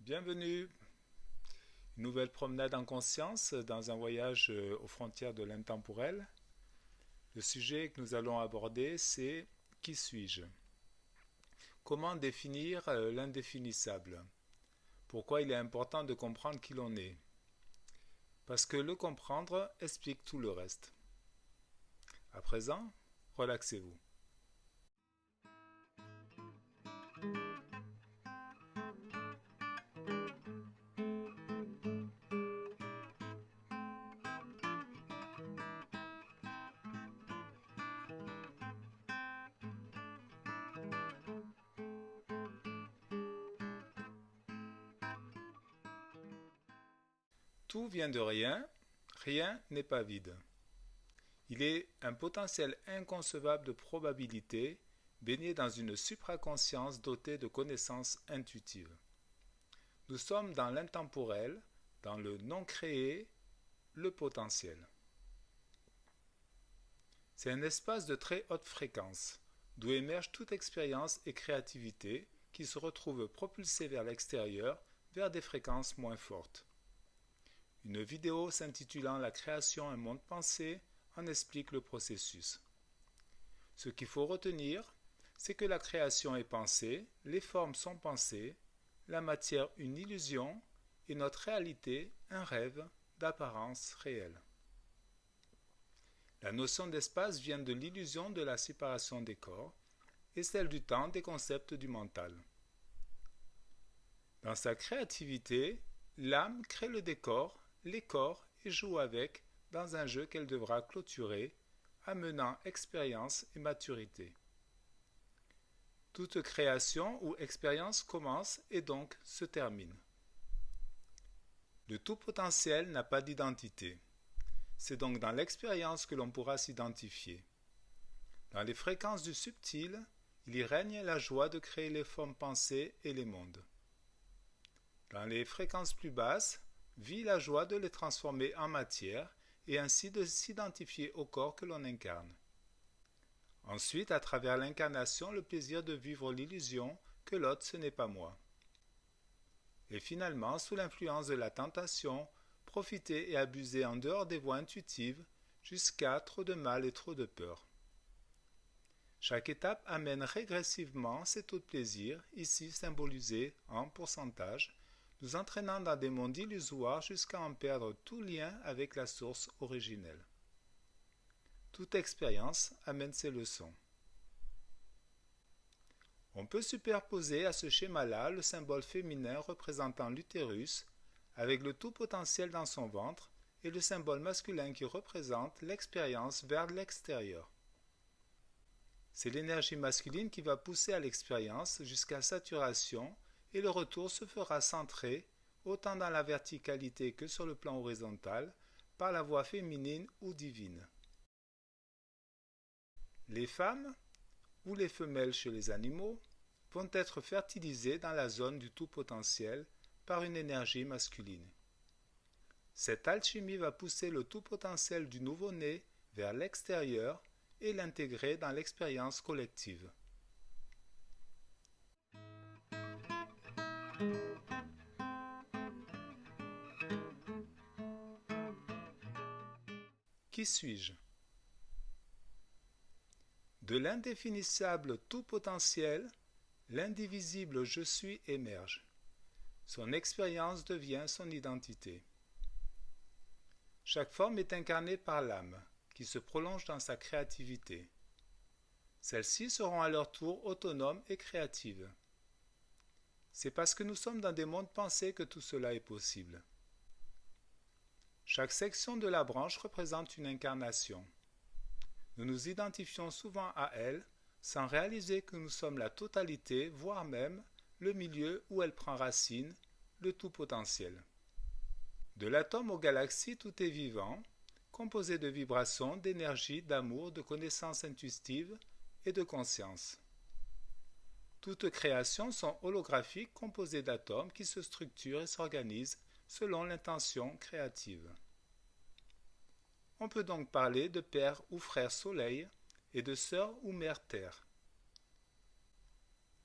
Bienvenue, une nouvelle promenade en conscience dans un voyage aux frontières de l'intemporel. Le sujet que nous allons aborder, c'est qui suis-je? Comment définir l'indéfinissable? Pourquoi il est important de comprendre qui l'on est? Parce que le comprendre explique tout le reste. À présent, relaxez-vous. Tout vient de rien, rien n'est pas vide. Il est un potentiel inconcevable de probabilité, baigné dans une supraconscience dotée de connaissances intuitives. Nous sommes dans l'intemporel, dans le non-créé, le potentiel. C'est un espace de très haute fréquence, d'où émerge toute expérience et créativité qui se retrouvent propulsées vers l'extérieur, vers des fréquences moins fortes. Une vidéo s'intitulant « La création, un monde pensé » en explique le processus. Ce qu'il faut retenir, c'est que la création est pensée, les formes sont pensées, la matière une illusion et notre réalité un rêve d'apparence réelle. La notion d'espace vient de l'illusion de la séparation des corps et celle du temps des concepts du mental. Dans sa créativité, l'âme crée le décor, les corps et joue avec dans un jeu qu'elle devra clôturer, amenant expérience et maturité. Toute création ou expérience commence et donc se termine. Le tout potentiel n'a pas d'identité. C'est donc dans l'expérience que l'on pourra s'identifier. Dans les fréquences du subtil, il y règne la joie de créer les formes pensées et les mondes. Dans les fréquences plus basses, vit la joie de les transformer en matière et ainsi de s'identifier au corps que l'on incarne. Ensuite, à travers l'incarnation, le plaisir de vivre l'illusion que l'autre ce n'est pas moi. Et finalement, sous l'influence de la tentation, profiter et abuser en dehors des voies intuitives jusqu'à trop de mal et trop de peur. Chaque étape amène régressivement ces taux de plaisir, ici symbolisés en pourcentage, nous entraînant dans des mondes illusoires jusqu'à en perdre tout lien avec la source originelle. Toute expérience amène ses leçons. On peut superposer à ce schéma-là le symbole féminin représentant l'utérus, avec le tout potentiel dans son ventre, et le symbole masculin qui représente l'expérience vers l'extérieur. C'est l'énergie masculine qui va pousser à l'expérience jusqu'à saturation et le retour se fera centré, autant dans la verticalité que sur le plan horizontal, par la voie féminine ou divine. Les femmes, ou les femelles chez les animaux, vont être fertilisées dans la zone du tout potentiel par une énergie masculine. Cette alchimie va pousser le tout potentiel du nouveau-né vers l'extérieur et l'intégrer dans l'expérience collective. Qui suis-je? De l'indéfinissable tout potentiel, l'indivisible je suis émerge. Son expérience devient son identité. Chaque forme est incarnée par l'âme, qui se prolonge dans sa créativité. Celles-ci seront à leur tour autonomes et créatives. C'est parce que nous sommes dans des mondes pensés que tout cela est possible. Chaque section de la branche représente une incarnation. Nous nous identifions souvent à elle sans réaliser que nous sommes la totalité, voire même le milieu où elle prend racine, le tout potentiel. De l'atome aux galaxies, tout est vivant, composé de vibrations, d'énergie, d'amour, de connaissances intuitives et de conscience. Toutes créations sont holographiques, composées d'atomes qui se structurent et s'organisent selon l'intention créative. On peut donc parler de père ou frère soleil et de sœur ou mère terre.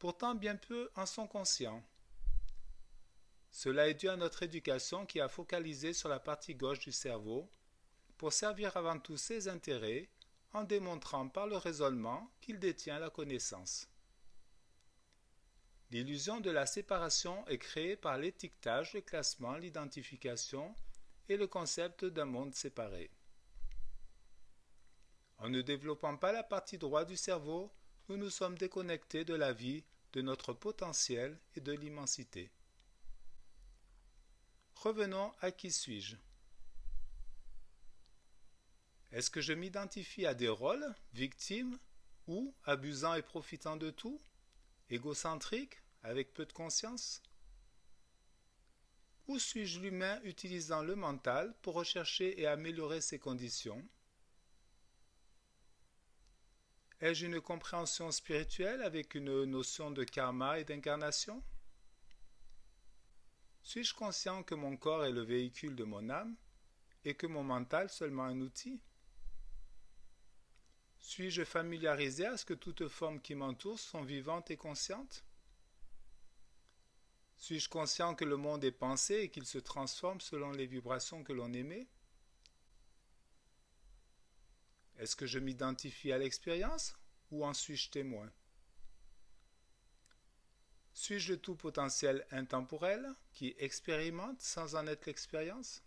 Pourtant, bien peu en sont conscients. Cela est dû à notre éducation qui a focalisé sur la partie gauche du cerveau pour servir avant tout ses intérêts en démontrant par le raisonnement qu'il détient la connaissance. L'illusion de la séparation est créée par l'étiquetage, le classement, l'identification et le concept d'un monde séparé. En ne développant pas la partie droite du cerveau, nous nous sommes déconnectés de la vie, de notre potentiel et de l'immensité. Revenons à qui suis-je? Est-ce que je m'identifie à des rôles, victimes, ou abusant et profitant de tout, égocentrique, avec peu de conscience? Ou suis-je l'humain utilisant le mental pour rechercher et améliorer ses conditions? Ai-je une compréhension spirituelle avec une notion de karma et d'incarnation? Suis-je conscient que mon corps est le véhicule de mon âme et que mon mental seulement un outil? Suis-je familiarisé à ce que toutes formes qui m'entourent sont vivantes et conscientes? Suis-je conscient que le monde est pensé et qu'il se transforme selon les vibrations que l'on émet? Est-ce que je m'identifie à l'expérience ou en suis-je témoin? Suis-je le tout potentiel intemporel qui expérimente sans en être l'expérience?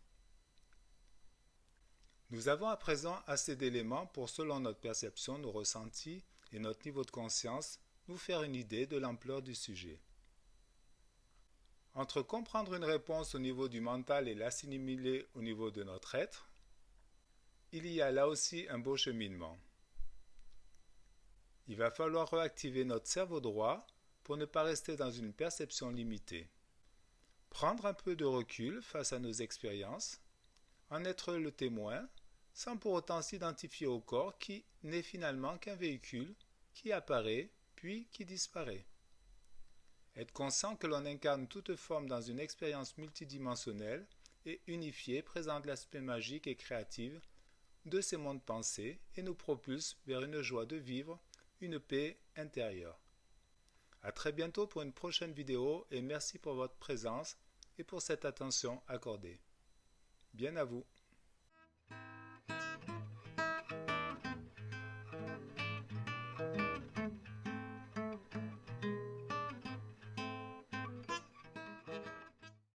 Nous avons à présent assez d'éléments pour, selon notre perception, nos ressentis et notre niveau de conscience, nous faire une idée de l'ampleur du sujet. Entre comprendre une réponse au niveau du mental et l'assimiler au niveau de notre être, il y a là aussi un beau cheminement. Il va falloir réactiver notre cerveau droit pour ne pas rester dans une perception limitée. Prendre un peu de recul face à nos expériences, en être le témoin, sans pour autant s'identifier au corps qui n'est finalement qu'un véhicule qui apparaît puis qui disparaît. Être conscient que l'on incarne toute forme dans une expérience multidimensionnelle et unifiée présente l'aspect magique et créatif de ces mondes pensés et nous propulse vers une joie de vivre, une paix intérieure. À très bientôt pour une prochaine vidéo et merci pour votre présence et pour cette attention accordée. Bien à vous.